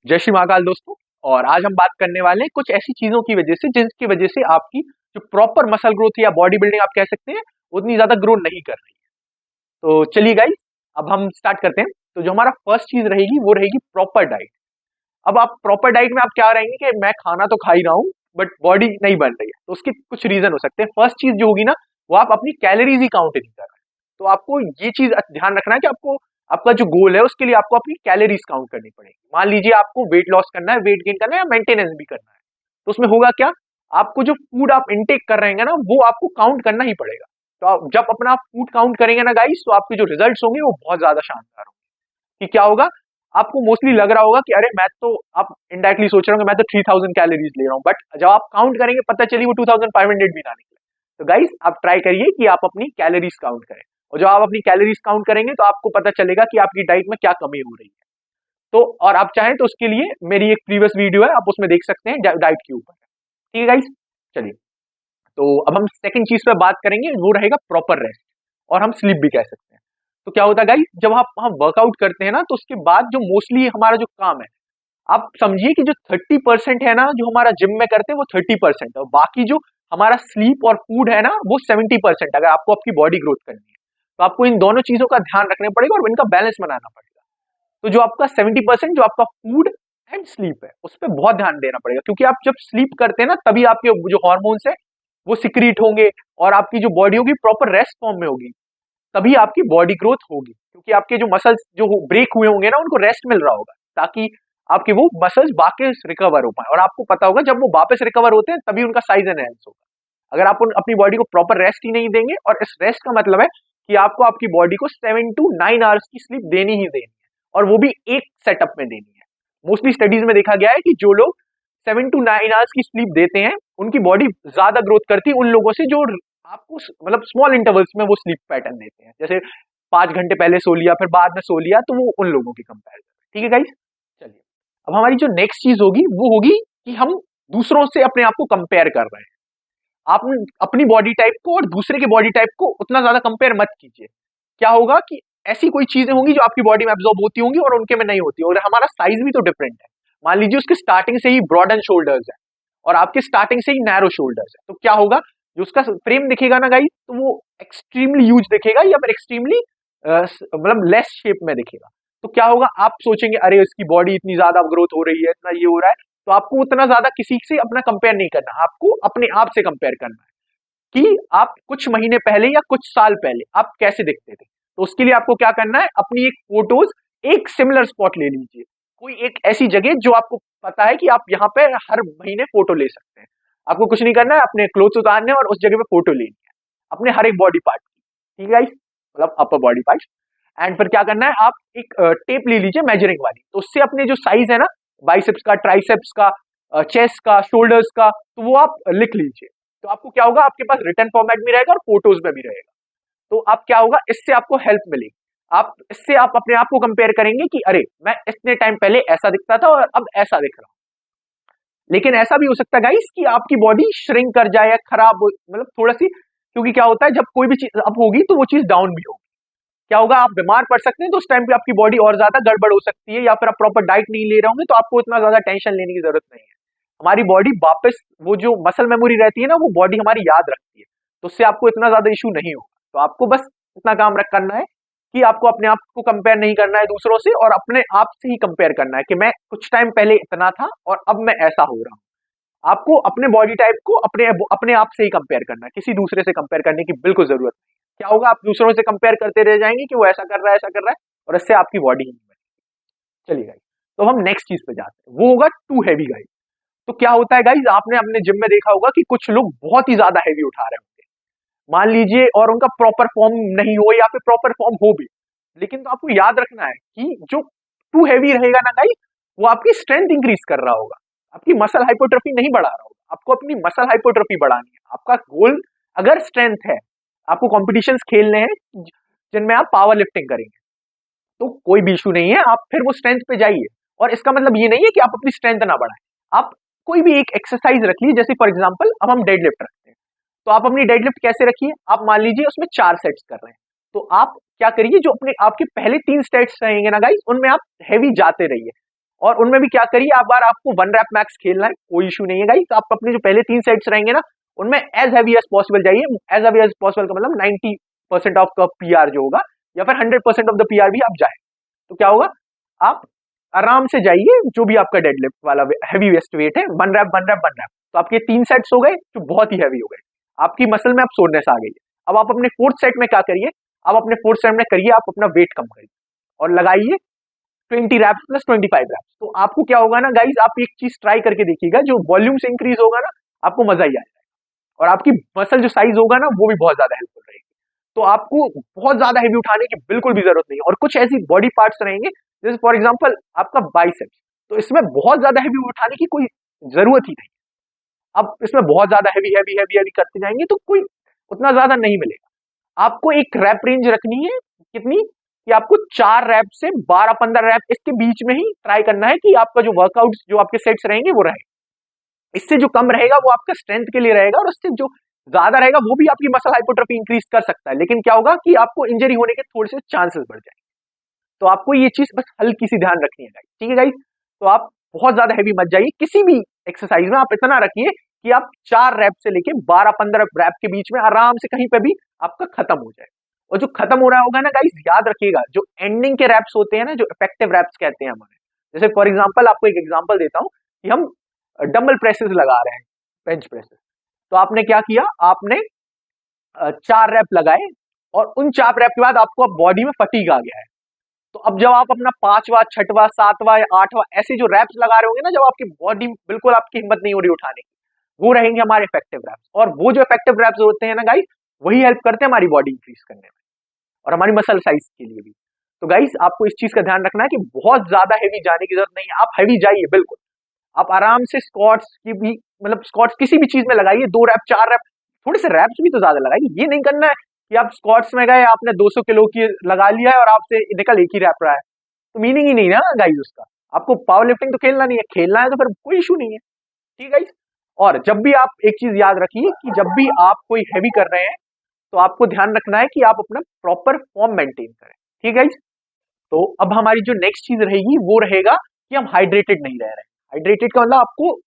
जय श्री महाकाल दोस्तों। और आज हम बात करने वाले हैं कुछ ऐसी चीजों की वजह से जिसकी वजह से आपकी जो प्रॉपर मसल ग्रोथ या बॉडी बिल्डिंग आप कह सकते हैं उतनी ज्यादा ग्रो नहीं कर रही है। तो चलिए गाइस, अब हम स्टार्ट करते हैं। तो जो हमारा फर्स्ट चीज रहेगी वो रहेगी प्रॉपर डाइट। अब आप प्रॉपर डाइट में आप क्या रहेंगे कि मैं खाना तो खा ही रहा हूँ बट बॉडी नहीं बन रही है, तो उसके कुछ रीजन हो सकते हैं। फर्स्ट चीज जो होगी ना, वो आप अपनी कैलोरीज ही काउंट नहीं कर रहे हैं। तो आपको ये चीज ध्यान रखना है कि आपको आपका जो गोल है उसके लिए आपको अपनी कैलोरीज काउंट करनी पड़ेगी। मान लीजिए आपको वेट लॉस करना है, वेट गेन करना है या मेंटेनेंस भी करना है, तो उसमें होगा क्या, आपको जो फूड आप इनटेक कर रहे हैं ना वो आपको काउंट करना ही पड़ेगा। तो आप जब अपना फूड काउंट करेंगे ना गाइस, तो आपके जो रिजल्ट्स होंगे वो बहुत ज्यादा शानदार होंगे। कि क्या होगा, आपको मोस्टली लग रहा होगा कि अरे मैं तो, आप इनडायरेक्टली सोच रहे होंगे मैं तो 3000 कैलोरीज ले रहा हूँ, बट जब आप काउंट करेंगे पता चली वो 2500 भी ना निकले। तो गाइस आप ट्राई करिए कि आप अपनी कैलोरीज काउंट करें, और जब आप अपनी कैलोरीज काउंट करेंगे तो आपको पता चलेगा कि आपकी डाइट में क्या कमी हो रही है। तो और आप चाहें तो उसके लिए मेरी एक प्रीवियस वीडियो है, आप उसमें देख सकते हैं डाइट के ऊपर। ठीक है गाइस, चलिए। तो अब हम सेकंड चीज पे बात करेंगे, वो रहेगा प्रॉपर रेस्ट, और हम स्लीप भी कह सकते हैं। तो क्या होता है गाइस, जब हम वर्कआउट करते हैं ना, तो उसके बाद जो मोस्टली हमारा जो काम है, आप समझिए कि जो 30% है ना जो हमारा जिम में करते हैं वो 30% है, और बाकी जो हमारा स्लीप और फूड है ना वो 70%। अगर आपको आपकी बॉडी ग्रोथ करनी है तो आपको इन दोनों चीजों का ध्यान रखना पड़ेगा और इनका बैलेंस बनाना पड़ेगा। तो जो आपका 70% जो आपका फूड एंड स्लीप है उस पर बहुत ध्यान देना पड़ेगा, क्योंकि आप जब स्लीप करते हैं ना तभी आपके जो हॉर्मोन्स है वो सिक्रीट होंगे, और आपकी जो बॉडी होगी प्रॉपर रेस्ट फॉर्म में होगी, तभी आपकी बॉडी ग्रोथ होगी। क्योंकि आपके जो मसल्स जो ब्रेक हुए होंगे ना उनको रेस्ट मिल रहा होगा, ताकि आपके वो मसल्स वापस रिकवर हो पाए। और आपको पता होगा जब वो वापस रिकवर होते हैं तभी उनका साइज एनहेंस होगा। अगर आप अपनी बॉडी को प्रॉपर रेस्ट ही नहीं देंगे, और इस रेस्ट का मतलब है कि आपको आपकी बॉडी को 7 to 9 आवर्स की स्लीप देनी ही देनी है, और वो भी एक सेटअप में देनी है। मोस्टली स्टडीज में देखा गया है कि जो लोग 7 to 9 आवर्स की स्लीप देते हैं उनकी बॉडी ज्यादा ग्रोथ करती है उन लोगों से जो आपको मतलब स्मॉल इंटरवल्स में वो स्लीप पैटर्न देते हैं, जैसे 5 घंटे पहले सो लिया फिर बाद में सो लिया, तो वो उन लोगों की कंपेरिजन। ठीक है गाइस, चलिए। अब हमारी जो नेक्स्ट चीज होगी वो होगी कि हम दूसरों से अपने आप को कंपेयर कर रहे हैं। आप अपनी बॉडी टाइप को और दूसरे के बॉडी टाइप को उतना ज्यादा कंपेयर मत कीजिए। क्या होगा कि ऐसी कोई चीजें होंगी जो आपकी बॉडी में एब्जॉर्ब होती होंगी और उनके में नहीं होती, और हमारा साइज भी तो डिफरेंट है। मान लीजिए उसके स्टार्टिंग से ही ब्रॉड एंड शोल्डर्स है और आपके स्टार्टिंग से ही नैरो शोल्डर्स है, तो क्या होगा, जो उसका फ्रेम दिखेगा ना गाइस, तो वो एक्सट्रीमली ह्यूज दिखेगा या फिर एक्सट्रीमली मतलब लेस शेप में दिखेगा। तो क्या होगा, आप सोचेंगे अरे इसकी बॉडी इतनी ज्यादा ग्रोथ हो रही है, इतना ये हो रहा है। तो आपको उतना ज्यादा किसी से अपना कंपेयर नहीं करना, आपको अपने आप से कंपेयर करना है कि आप कुछ महीने पहले या कुछ साल पहले आप कैसे दिखते थे। तो उसके लिए आपको क्या करना है, अपनी एक फोटोज एक सिमिलर स्पॉट ले लीजिए, कोई एक ऐसी जगह जो आपको पता है कि आप यहाँ पे हर महीने फोटो ले सकते हैं। आपको कुछ नहीं करना है, अपने क्लोथ्स उतारने और उस जगह पे फोटो लेनी है अपने हर एक बॉडी पार्ट की। ठीक है गाइस, मतलब अपर बॉडी पार्ट। एंड फिर क्या करना है, आप एक टेप ले लीजिए मेजरिंग वाली, तो उससे अपने जो साइज है ना बाइसेप्स का, ट्राइसेप्स का, चेस्ट का, शोल्डर्स का, तो वो आप लिख लीजिए। तो आपको क्या होगा, आपके पास रिटर्न फॉर्मेट भी रहेगा और फोटोज में भी रहेगा। तो आप क्या होगा, इससे आपको हेल्प मिलेगी। आप इससे आप अपने आप को कंपेयर करेंगे कि अरे मैं इतने टाइम पहले ऐसा दिखता था और अब ऐसा दिख रहा हूं। लेकिन ऐसा भी हो सकता है गाइस कि आपकी बॉडी श्रिंक कर जाए या खराब हो, मतलब थोड़ा सी, क्योंकि क्या होता है जब कोई भी चीज अप होगी तो वो चीज डाउन भी होगी। क्या होगा, आप बीमार पड़ सकते हैं, तो उस टाइम पे आपकी बॉडी और ज्यादा गड़बड़ हो सकती है, या फिर आप प्रॉपर डाइट नहीं ले रहे होंगे, तो आपको इतना ज्यादा टेंशन लेने की जरूरत नहीं है। हमारी बॉडी वापस वो जो मसल मेमोरी रहती है ना वो बॉडी हमारी याद रखती है, तो उससे आपको इतना ज्यादा इशू नहीं होगा। तो आपको बस इतना काम रख करना है कि आपको अपने आप को कंपेयर नहीं करना है दूसरों से, और अपने आप से ही कंपेयर करना है कि मैं कुछ टाइम पहले इतना था और अब मैं ऐसा हो रहा हूँ। आपको अपने बॉडी टाइप को अपने अपने आप से ही कंपेयर करना है, किसी दूसरे से कंपेयर करने की बिल्कुल जरूरत नहीं है। क्या होगा, आप दूसरों से कंपेयर करते रह जाएंगे कि वो ऐसा कर रहा है ऐसा कर रहा है, और इससे आपकी बॉडी ही नहीं बनेगी। चलिए गाइस, तो हम नेक्स्ट चीज पे जाते हैं, वो होगा टू हैवी गाइस। तो क्या होता है गाइस, आपने अपने जिम में देखा होगा कि कुछ लोग बहुत ही ज्यादा हैवी उठा रहे होंगे, मान लीजिए, और उनका प्रॉपर फॉर्म नहीं हो या फिर प्रॉपर फॉर्म हो भी, लेकिन तो आपको याद रखना है कि जो टू हैवी रहेगा ना गाइस, वो आपकी स्ट्रेंथ इंक्रीज कर रहा होगा, आपकी मसल हाइपोट्रोफी नहीं बढ़ा रहा होगा। आपको अपनी मसल हाइपोट्रोफी बढ़ानी है। आपका गोल अगर स्ट्रेंथ है, आपको कॉम्पिटिशन्स खेलने हैं जिनमें आप पावर लिफ्टिंग करेंगे, तो कोई भी इशू नहीं है, आप फिर वो स्ट्रेंथ पे जाइए। और इसका मतलब ये नहीं है कि आप अपनी स्ट्रेंथ ना बढ़ाएं, आप कोई भी एक एक्सरसाइज रखिए। जैसे फॉर एग्जांपल अब हम डेड लिफ्ट रखते हैं, तो आप अपनी डेड लिफ्ट कैसे रखिए, आप मान लीजिए उसमें 4 सेट्स कर रहे हैं, तो आप क्या करिए, जो अपने आपके पहले 3 सेट्स रहेंगे ना गाइस, उनमें आप हैवी जाते रहिए, और उनमें भी क्या करिए, आप बार आपको 1 रैप मैक्स खेलना है, कोई इशू नहीं है गाइस। आप अपने जो पहले 3 सेट्स रहेंगे ना, उनमें एज हैवी एज पॉसिबल जाइए। एज हैवी एज पॉसिबल का मतलब 90% ऑफ का पीआर जो होगा, या फिर 100% ऑफ द पीआर भी आप जाए। तो क्या होगा, आप आराम से जाइए, जो भी आपका डेडलिफ्ट वाला हैवी वेस्ट वेट है, 1 रैप 1 रैप 1 रैप, तो आपके 3 सेट्स हो गए जो बहुत ही हैवी हो गए, आपकी मसल में अब सोरनेस आ गई है। अब आप अपने 4th सेट में क्या करिए, अब अपने 4th सेट में करिए, आप अपना वेट कम करिए और लगाइए 20 रैप्स प्लस 25 रैप्स। तो आपको क्या होगा ना गाइज, आप एक चीज ट्राई करके देखिएगा, जो वॉल्यूम से इंक्रीज होगा ना, आपको मजा ही आएगा, और आपकी मसल जो साइज होगा ना, वो भी बहुत ज्यादा हेल्पफुल रहेगी। तो आपको बहुत ज्यादा हैवी उठाने की बिल्कुल भी जरूरत नहीं है। और कुछ ऐसी बॉडी पार्ट्स रहेंगे, जैसे फॉर एग्जांपल आपका बाइसेप्स, तो इसमें बहुत ज्यादा हैवी उठाने की कोई जरूरत ही नहीं। अब इसमें बहुत ज्यादा हैवी हैवी हैवी हैवी करते जाएंगे तो कोई उतना ज्यादा नहीं मिलेगा। आपको एक रैप रेंज रखनी है, कितनी, कि आपको 4 रैप से 12-15 रैप इसके बीच में ही ट्राई करना है, कि आपका जो वर्कआउट जो आपके सेट्स रहेंगे वो रहे। इससे जो कम रहेगा वो आपका स्ट्रेंथ के लिए रहेगा, और उससे जो ज्यादा रहेगा वो भी आपकी मसल हाइपोट्रोफी इंक्रीज कर सकता है, लेकिन क्या होगा कि आपको इंजरी होने के थोड़े से चांसेस बढ़ जाएंगे। तो आपको ये चीज बस हल्की सी ध्यान रखनी है गाइस, ठीक है गाइस। तो आप बहुत ज्यादा हैवी मत जाइए किसी भी एक्सरसाइज में, आप इतना रखिए कि आप 4 रैप से लेके 12-15 रैप के बीच में आराम से कहीं पे भी आपका खत्म हो जाए। और जो खत्म हो रहा होगा ना गाइस, याद रखिएगा, जो एंडिंग के रैप्स होते हैं ना, जो इफेक्टिव रैप्स कहते हैं हमारे, जैसे फॉर एग्जांपल आपको एक एग्जांपल देता हूं कि हम डंबल प्रेसेस लगा रहे हैं, बेंच प्रेसेस। तो आपने क्या किया, आपने 4 रैप लगाए, और उन 4 रैप के बाद आपको अब बॉडी में फटीग आ गया है। तो अब जब आप अपना 5वां 6वां 7वां या 8वां ऐसे जो रैप्स लगा रहे होंगे ना, जब आपकी बॉडी बिल्कुल आपकी हिम्मत नहीं हो रही उठाने की, वो रहेंगे हमारे इफेक्टिव रैप्स। और वो जो इफेक्टिव रैप्स होते हैं ना गाइस, वही हेल्प करते हैं हमारी बॉडी इंक्रीज करने में और हमारी मसल साइज के लिए भी। तो गाइस आपको इस चीज का ध्यान रखना है कि बहुत ज्यादा हैवी जाने की जरूरत नहीं है। आप हैवी जाइए बिल्कुल, आप आराम से स्क्वाट्स की भी, मतलब स्क्वाट्स किसी भी चीज में लगाइए, 2 रैप 4 रैप, थोड़े से रैप्स भी तो ज्यादा लगाइए। ये नहीं करना है कि आप स्क्वाट्स में गए, आपने 200 किलो की लगा लिया है और आपसे निकल एक ही रैप रहा है, तो मीनिंग ही नहीं ना गाइस उसका। आपको पावर लिफ्टिंग तो खेलना नहीं है, खेलना है तो फिर कोई इशू नहीं है, ठीक है गाइस। और जब भी आप एक चीज याद रखिए कि जब भी आप कोई हैवी कर रहे हैं, तो आपको ध्यान रखना है कि आप अपना प्रॉपर फॉर्म मेंटेन करें, ठीक है गाइस। तो अब हमारी जो नेक्स्ट चीज रहेगी वो रहेगा कि हम हाइड्रेटेड नहीं रह रहे हैं। हाइड्रेटेड का मतलब आपको,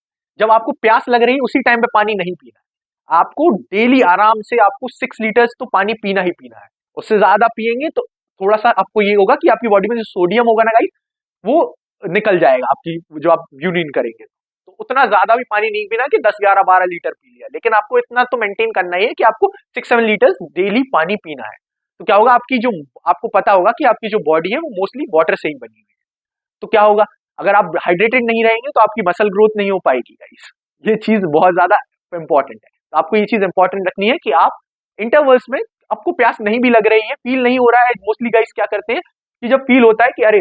जब आपको प्यास लग रही है उसी टाइम पे पानी नहीं पीना है, आपको डेली आराम से आपको 6 लीटर्स तो पानी पीना ही पीना है। उससे ज्यादा पिएंगे तो थोड़ा सा आपको ये होगा कि आपकी बॉडी में जो सोडियम होगा ना गाइस, वो निकल जाएगा आपकी, जो आप यूरिन करेंगे। तो उतना ज्यादा भी पानी नहीं पीना कि 10-11-12 लीटर पी लिया, लेकिन आपको इतना तो मेंटेन करना ही है कि आपको 6-7 लीटर्स डेली पानी पीना है। तो क्या होगा, आपकी जो, आपको पता होगा कि आपकी जो बॉडी है वो मोस्टली वाटर से ही बनी हुई है। तो क्या होगा, अगर आप हाइड्रेटेड नहीं रहेंगे तो आपकी मसल ग्रोथ नहीं हो पाएगी गाइस। ये चीज बहुत ज्यादा इंपॉर्टेंट है। तो आपको ये चीज इंपॉर्टेंट रखनी है कि आप इंटरवल्स में, आपको प्यास नहीं भी लग रही है, फील नहीं हो रहा है, मोस्टली गाइस क्या करते हैं कि जब फील होता है कि अरे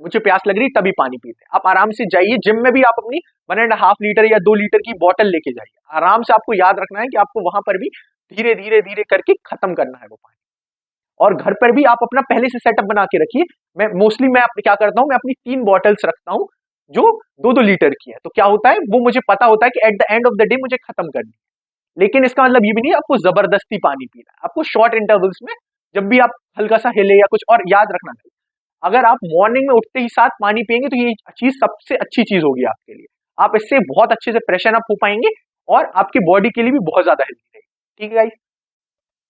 मुझे प्यास लग रही, तभी पानी पीते हैं। आप आराम से जाइए, जिम में भी आप अपनी 1.5 लीटर या 2 लीटर की बोतल लेके जाइए, आराम से। आपको याद रखना है कि आपको वहां पर भी धीरे धीरे धीरे करके खत्म करना है वो पानी। और घर पर भी आप अपना पहले से सेटअप बना के रखिए। मैं क्या करता हूँ, मैं अपनी 3 बॉटल्स रखता हूँ जो 2-2 लीटर की है। तो क्या होता है, वो मुझे पता होता है कि at the end of the day मुझे खत्म करनी है। लेकिन इसका मतलब ये भी नहीं है आपको जबरदस्ती पानी पीना है, आपको शॉर्ट इंटरवल्स में, जब भी आप हल्का सा हिले या कुछ। और याद रखना है, अगर आप मॉर्निंग में उठते ही साथ पानी पिएंगे तो ये चीज सबसे अच्छी चीज होगी आपके लिए। आप इससे बहुत अच्छे से फ्रेशन अप हो पाएंगे और आपकी बॉडी के लिए भी बहुत ज्यादा हेल्दी रहेगी, ठीक है गाइस।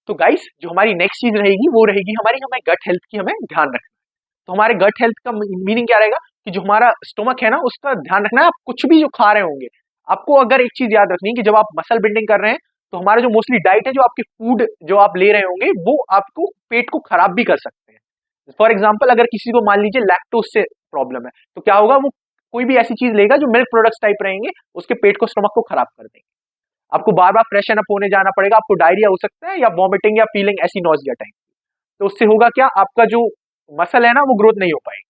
तो गाइस जो हमारी नेक्स्ट चीज रहेगी वो रहेगी हमारी, हमें गट हेल्थ की हमें ध्यान रखना है। तो हमारे गट हेल्थ का मीनिंग क्या रहेगा, कि जो हमारा स्टोमक है ना, उसका ध्यान रखना है। आप कुछ भी जो खा रहे होंगे, आपको अगर एक चीज याद रखनी है कि जब आप मसल बिल्डिंग कर रहे हैं, तो हमारा जो मोस्टली डाइट है, जो आपके फूड जो आप ले रहे होंगे, वो आपको पेट को खराब भी कर सकते हैं। फॉर एग्जाम्पल, अगर किसी को मान लीजिए लैक्टोज से प्रॉब्लम है, तो क्या होगा, वो कोई भी ऐसी चीज लेगा जो मिल्क प्रोडक्ट्स टाइप रहेंगे, उसके पेट को, स्टोमक को खराब कर देंगे। आपको बार बार फ्रेशन अप होने जाना पड़ेगा, आपको डायरिया हो सकता है, या वॉमिटिंग या फीलिंग ऐसी नॉजिया टाइप। तो उससे होगा क्या, आपका जो मसल है ना, वो ग्रोथ नहीं हो पाएगी।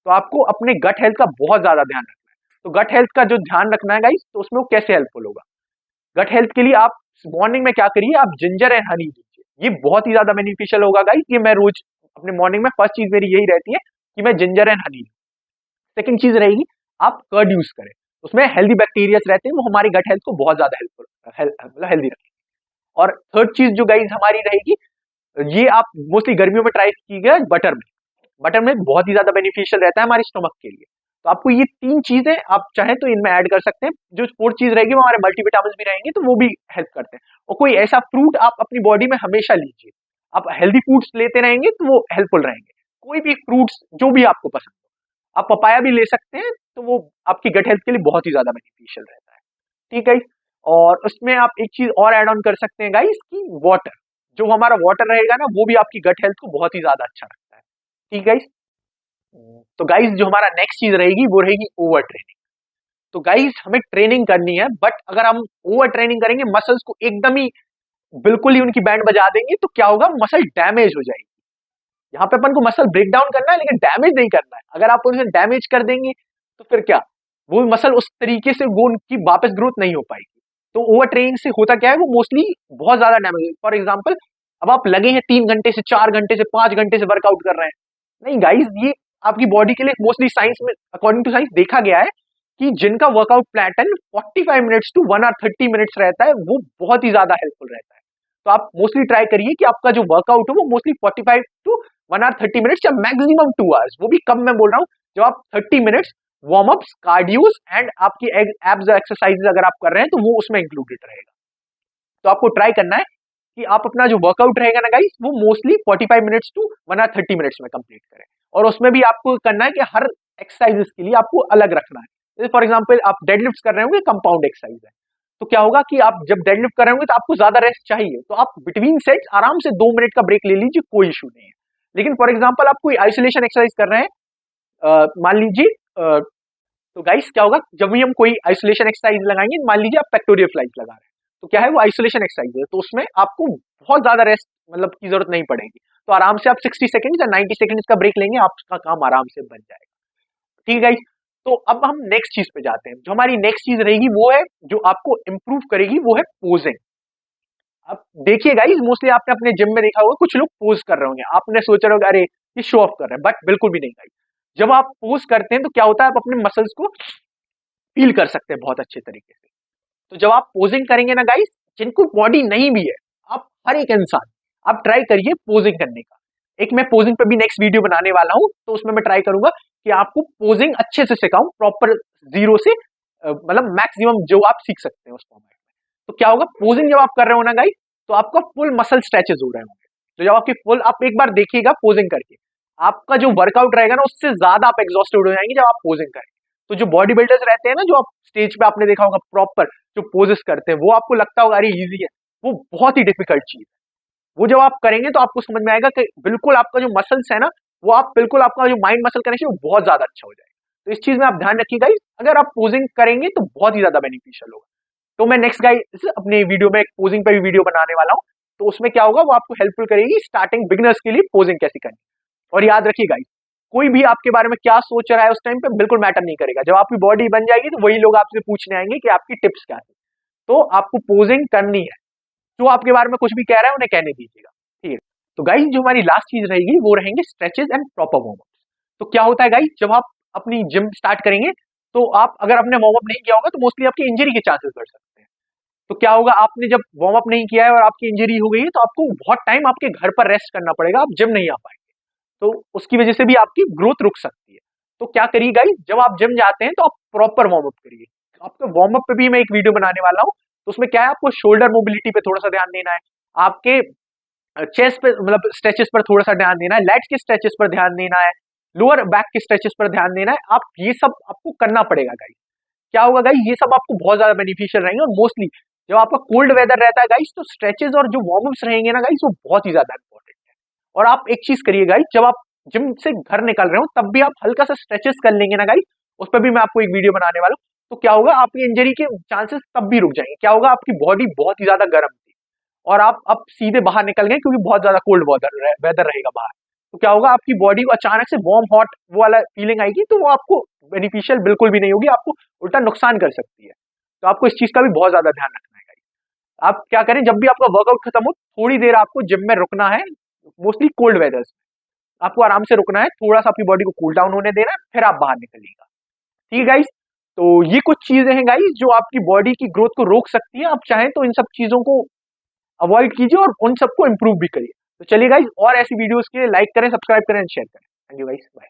तो आपको अपने गट हेल्थ का बहुत ज्यादा ध्यान रखना है। तो गट हेल्थ का जो ध्यान रखना है गाइस, तो उसमें वो कैसे हेल्पफुल होगा। गट हेल्थ के लिए आप मॉर्निंग में क्या करिए, आप जिंजर एंड हनी लीजिए। ये बहुत ही ज्यादा बेनिफिशियल होगा गाइस। ये मैं रोज अपने मॉर्निंग में फर्स्ट चीज मेरी यही रहती है कि मैं जिंजर एंड हनी। सेकंड चीज रहेगी, आप कर्ड यूज करें, उसमें हेल्दी बैक्टीरियाज रहते हैं, वो हमारी गट हेल्थ को बहुत ज्यादा हेल्पफुल, मतलब हेल्दी रखेंगे। और थर्ड चीज जो गाइस हमारी रहेगी, ये आप मोस्टली गर्मियों में ट्राई कीजिएगा, बटर मिल्क। बटर मिल्क बहुत ही ज्यादा बेनिफिशियल रहता है हमारे स्टोमक के लिए। तो आपको ये 3 चीजें आप चाहे तो इनमें ऐड कर सकते हैं। जो 4th चीज रहेगी वो हमारे मल्टीविटामिन भी रहेंगे, तो वो भी हेल्प करते हैं। और कोई ऐसा फ्रूट आप अपनी बॉडी में हमेशा लीजिए। आप हेल्दी फूड्स लेते रहेंगे तो वो हेल्पफुल रहेंगे। कोई भी फ्रूट्स जो भी आपको पसंद हो, आप पपाया भी ले सकते हैं, तो वो आपकी गट हेल्थ के लिए बहुत ही ज्यादा बेनिफिशियल रहता है। ठीक है। और उसमें आप एक चीज और ऐड ऑन कर सकते हैं गाइस की वाटर। जो हमारा वाटर रहेगा ना, वो भी आपकी गट हेल्थ को बहुत ही ज्यादा अच्छा रखता है। ठीक है। तो गाइस जो हमारा नेक्स्ट चीज रहेगी वो रहेगी ओवर ट्रेनिंग। तो गाइस हमें ट्रेनिंग करनी है, बट अगर हम ओवर ट्रेनिंग करेंगे, मसल्स को एकदम ही बिल्कुल ही उनकी बैंड बजा देंगे, तो क्या होगा, मसल डैमेज हो जाएगी। यहाँ पे अपन को मसल ब्रेक डाउन करना है, लेकिन डैमेज नहीं करना है। अगर आप उसे डैमेज कर देंगे तो फिर क्या, वो मसल उस तरीके से वो उनकी वापस ग्रोथ नहीं हो पाएगी। तो ओवर ट्रेनिंग से होता क्या है, वो मोस्टली बहुत ज्यादा डैमेज। फॉर एग्जाम्पल, अब आप लगे हैं 3 घंटे से 4 घंटे से 5 घंटे से वर्कआउट कर रहे हैं, नहीं गाइस, ये आपकी बॉडी के लिए मोस्टली साइंस में, अकॉर्डिंग टू साइंस देखा गया है कि जिनका वर्कआउट पैटर्न 45 मिनट्स टू 1 और 30 मिनट्स रहता है, वो बहुत ही ज्यादा हेल्पफुल रहता है। तो आप मोस्टली ट्राई करिए कि आपका जो वर्कआउट हो वो मोस्टली 45 टू 1 और 30 मिनट्स या मैक्सिमम 2 आवर्स, वो भी कम मैं बोल रहा हूँ। जब आप 30 मिनट्स वार्म अप्स, कार्डियोस एंड आपकी एब्स एक्सरसाइज अगर आप कर रहे हैं, तो वो उसमें इंक्लूडेड रहेगा। तो आपको ट्राई करना है कि आप अपना जो वर्कआउट रहेगा ना गाइस, वो मोस्टली 45 मिनट्स टू 1 और 30 मिनट्स में कंप्लीट करें। और उसमें भी आपको करना है कि हर एक्सरसाइजेस के लिए आपको अलग रखना है। जैसे फॉर एग्जांपल आप डेडलिफ्ट कर रहे होंगे, कंपाउंड एक्सरसाइज है, तो क्या होगा कि आप जब डेडलिफ्ट कर रहे होंगे तो आपको ज्यादा रेस्ट चाहिए, तो आप बिटवीन सेट्स आराम से 2 मिनट का ब्रेक ले लीजिए, कोई इशू नहीं है। लेकिन फॉर एग्जाम्पल आप कोई आइसोलेशन एक्सरसाइज कर रहे हैं, मान लीजिए, तो गाइस क्या होगा, जब भी हम कोई आइसोलेशन एक्सरसाइज लगाएंगे, मान लीजिए आप पेक्टोरियल फ्लाइज लगा रहे हैं, तो क्या है, वो आइसोलेशन एक्सरसाइज है, तो उसमें आपको बहुत ज्यादा रेस्ट मतलब की जरूरत नहीं पड़ेगी। तो आराम से आप 60 सेकंड या 90 सेकंड का ब्रेक लेंगे, आपका काम आराम से बन जाएगा। ठीक है गाइस। तो अब हम नेक्स्ट चीज पे जाते हैं। जो हमारी नेक्स्ट चीज रहेगी वो है, जो आपको इंप्रूव करेगी, वो है पोजिंग। अब देखिए गाइस, मोस्टली आपने अपने जिम में देखा होगा कुछ लोग पोज कर रहे होंगे, आपने सोचा होगा अरे ये शो ऑफ कर रहे हैं, बट बिल्कुल भी नहीं गाइस। जब आप पोज करते हैं तो क्या होता है, आप अपने मसल्स को फील कर सकते हैं बहुत अच्छे तरीके से। तो जब आप पोजिंग करेंगे ना गाइस, जिनको बॉडी नहीं भी है, आप हर एक इंसान, आप ट्राई करिए पोजिंग करने का। एक मैं पोजिंग पे भी नेक्स्ट वीडियो बनाने वाला हूं, तो उसमें मैं ट्राई करूंगा कि आपको पोजिंग अच्छे से सिखाऊं, प्रॉपर जीरो से, मतलब मैक्सिमम जो आप सीख सकते हैं उस फॉर्मेट में। तो क्या होगा, पोजिंग जब आप कर रहे हो ना गाइस, तो आपका फुल मसल स्ट्रेचेस हो रहे होंगे। तो जब आपकी फुल, आप एक बार देखिएगा पोजिंग करके, आपका जो वर्कआउट रहेगा ना, उससे ज्यादा आप एग्जॉस्टेड हो जाएंगे जब आप पोजिंग करेंगे। तो जो बॉडी बिल्डर्स रहते हैं ना, जो आप स्टेज पे आपने देखा होगा प्रॉपर जो पोजेस करते हैं, वो आपको लगता होगा अरे इजी है, वो बहुत ही डिफिकल्ट चीज है। वो जब आप करेंगे तो आपको समझ में आएगा कि बिल्कुल आपका जो मसल्स है ना, वो आप बिल्कुल, आपका जो माइंड मसल कनेक्शन वो बहुत ज्यादा अच्छा हो जाएगा। तो इस चीज में आप ध्यान रखिएगा, अगर आप पोजिंग करेंगे तो बहुत ही ज्यादा बेनिफिशियल होगा। तो मैं नेक्स्ट गाइस अपने वीडियो में एक पोजिंग पे भी वीडियो बनाने वाला हूँ, तो उसमें क्या होगा, वो आपको हेल्पफुल करेगी स्टार्टिंग बिगिनर्स के लिए पोजिंग कैसे करनी। और याद रखिए गाइस, कोई भी आपके बारे में क्या सोच रहा है उस टाइम पे बिल्कुल मैटर नहीं करेगा। जब आपकी बॉडी बन जाएगी तो वही लोग आपसे पूछने आएंगे कि आपकी टिप्स क्या है। तो आपको पोजिंग करनी है, जो आपके बारे में कुछ भी कह रहा है उन्हें कहने दीजिएगा। ठीक है। तो गाइस जो हमारी लास्ट चीज रहेगी वो रहेंगे stretches and proper warm up. तो क्या होता है गाइस, जब आप अपनी जिम स्टार्ट करेंगे, तो आप अगर आपने वार्म अप नहीं किया होगा, तो मोस्टली आपकी इंजरी के चांसेस बढ़ सकते हैं। तो क्या होगा, आपने जब वार्म अप नहीं किया है और आपकी इंजरी हो गई है, तो आपको बहुत टाइम आपके घर पर रेस्ट करना पड़ेगा, आप जिम नहीं आ पाएंगे। तो उसकी वजह से भी आपकी ग्रोथ रुक सकती है। तो क्या करिए गाइस, जब आप जिम जाते हैं तो आप प्रॉपर वार्म अप करिए। आपके वार्म अप पे भी मैं एक वीडियो बनाने वाला हूँ, तो उसमें क्या है, आपको शोल्डर मोबिलिटी पे थोड़ा सा ध्यान देना है, आपके चेस्ट पे मतलब स्ट्रेचेस पर थोड़ा सा ध्यान देना है, लेट्स के स्ट्रेचेस पर ध्यान देना है, लोअर बैक के स्ट्रेचेस पर ध्यान देना है। आप ये सब आपको करना पड़ेगा गाइस। क्या होगा गाइस, ये सब आपको बहुत ज्यादा बेनिफिशियल रहेंगे। और मोस्टली जब आपका कोल्ड वेदर रहता है गाइस, तो स्ट्रेचेस और जो वार्म अप्स रहेंगे ना गाइस, वो बहुत ही ज्यादा इंपॉर्टेंट है। और आप एक चीज करिए गाइस, जब आप जिम से घर निकल रहे हो, तब भी आप हल्का सा स्ट्रेचेस कर लेंगे ना गाइस, उस पर भी मैं आपको एक वीडियो बनाने वाला हूँ। तो क्या होगा, आपकी इंजरी के चांसेस तब भी रुक जाएंगे। क्या होगा, आपकी बॉडी बहुत ही ज्यादा गर्म थी और आप अब सीधे बाहर निकल गए, क्योंकि बहुत ज्यादा कोल्ड वेदर रहेगा बाहर। तो क्या होगा, आपकी बॉडी को अचानक से वार्म हॉट वो वाला फीलिंग आएगी, तो वो आपको बेनिफिशियल बिल्कुल भी नहीं होगी, आपको उल्टा नुकसान कर सकती है। तो आपको इस चीज का भी बहुत ज्यादा ध्यान रखना है गाइस। आप क्या करें, जब भी आपका वर्कआउट खत्म हो, थोड़ी देर आपको जिम में रुकना है, मोस्टली कोल्ड वेदर्स आपको आराम से रुकना है, थोड़ा सा अपनी बॉडी को कूल डाउन होने देना है, फिर आप बाहर निकलिएगा। ठीक है गाइस। तो ये कुछ चीजें हैं गाइस जो आपकी बॉडी की ग्रोथ को रोक सकती है। आप चाहें तो इन सब चीजों को अवॉइड कीजिए और उन सबको इंप्रूव भी करिए। तो चलिए गाइस, और ऐसी वीडियोस के लिए लाइक करें, सब्सक्राइब करें, शेयर करें। Thank you guys, bye.